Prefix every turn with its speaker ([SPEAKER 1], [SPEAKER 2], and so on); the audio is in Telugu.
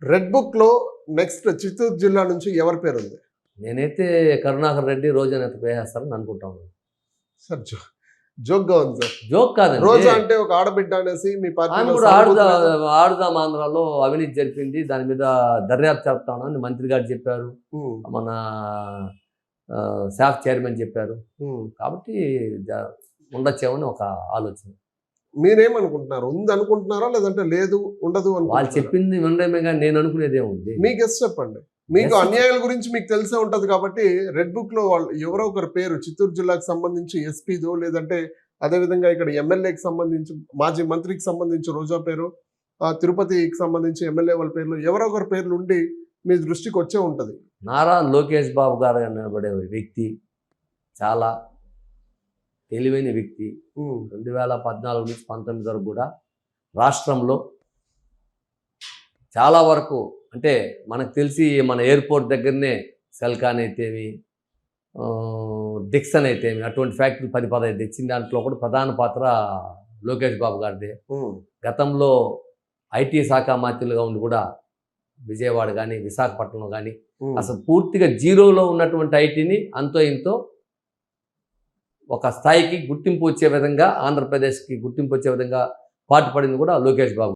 [SPEAKER 1] రెడ్ బుక్‌లో నెక్స్ట్ చిత్తూరు జిల్లా నుంచి ఎవరి పేరుంది?
[SPEAKER 2] నేనైతే కరుణాకర్ రెడ్డి, రోజా నేత వేసేస్తారని అనుకుంటా ఉన్నాను.
[SPEAKER 1] సార్ జోక్‌గా ఉంది సార్.
[SPEAKER 2] జోక్ కాదండి.
[SPEAKER 1] రోజా అంటే ఒక ఆడబిడ్డ అనేసి మీ
[SPEAKER 2] ఆమె
[SPEAKER 1] పార్టీలో
[SPEAKER 2] కూడా
[SPEAKER 1] సానుభూతి లేదా?
[SPEAKER 2] ఆడుదాం ఆంధ్రాలో అవినీతి జరిపింది, దాని మీద దర్యాప్తు చేస్తామని మంత్రి గారు చెప్పారు.
[SPEAKER 1] హ్మ్.
[SPEAKER 2] మన శాఖ చైర్మన్ చెప్పారు.
[SPEAKER 1] హ్మ్.
[SPEAKER 2] కాబట్టి ఉండొచ్చేమని ఒక ఆలోచన.
[SPEAKER 1] మీరేమనుకుంటున్నారు? ఉందనుకుంటున్నారా? లేదంటే లేదు, ఉండదు
[SPEAKER 2] వాళ్ళు
[SPEAKER 1] అనుకుంటున్నారా?
[SPEAKER 2] చెప్పింది వినడమే కానీ నేను అనుకునేదేముంది.
[SPEAKER 1] మీ గెస్ చెప్పండి. మీకు
[SPEAKER 2] Guess
[SPEAKER 1] అన్యాయాల గురించి మీకు తెలిసే ఉంటది కాబట్టి రెడ్ బుక్‌లో వాళ్ళు ఎవరో ఒకరి పేరు చిత్తూరు జిల్లాకు సంబంధించి ఎస్పీదో లేదంటే అదే విధంగా ఇక్కడ ఎమ్మెల్యేకి సంబంధించి మాజీ మంత్రికి సంబంధించి రోజా పేరు, తిరుపతికి సంబంధించి ఎమ్మెల్యే వాళ్ళ పేర్లు ఎవరో ఒకరి పేర్లు ఉండి మీ దృష్టికి వచ్చే ఉంటది.
[SPEAKER 2] నారా లోకేష్ బాబు గారు అనబడే వ్యక్తి చాలా తెలివైన వ్యక్తి.
[SPEAKER 1] హ్మ్.
[SPEAKER 2] 2014 నుంచి 19 వరకు కూడా రాష్ట్రంలో చాలా వరకు అంటే మనకు తెలిసి మన ఎయిర్పోర్ట్ దగ్గరనే సెల్కాన్ అయితేమి, డిక్సన్ అయితేమి అటువంటి ఫ్యాక్టరీ 10-15 తెచ్చిన దాంట్లో కూడా ప్రధాన పాత్ర లోకేష్ బాబు గారిదే.
[SPEAKER 1] హ్మ్.
[SPEAKER 2] గతంలో ఐటీ శాఖ మంత్రులుగా ఉండి కూడా విజయవాడ కానీ విశాఖపట్నంలో కానీ
[SPEAKER 1] హ్మ్.
[SPEAKER 2] అసలు పూర్తిగా జీరోలో ఉన్నటువంటి ఐటీని అంతో ఇంతో ఒక స్థాయికి గుర్తింపు వచ్చే విధంగా, ఆంధ్రప్రదేశ్కి గుర్తింపు వచ్చే విధంగా పాటుపడింది కూడా లోకేష్ బాబు.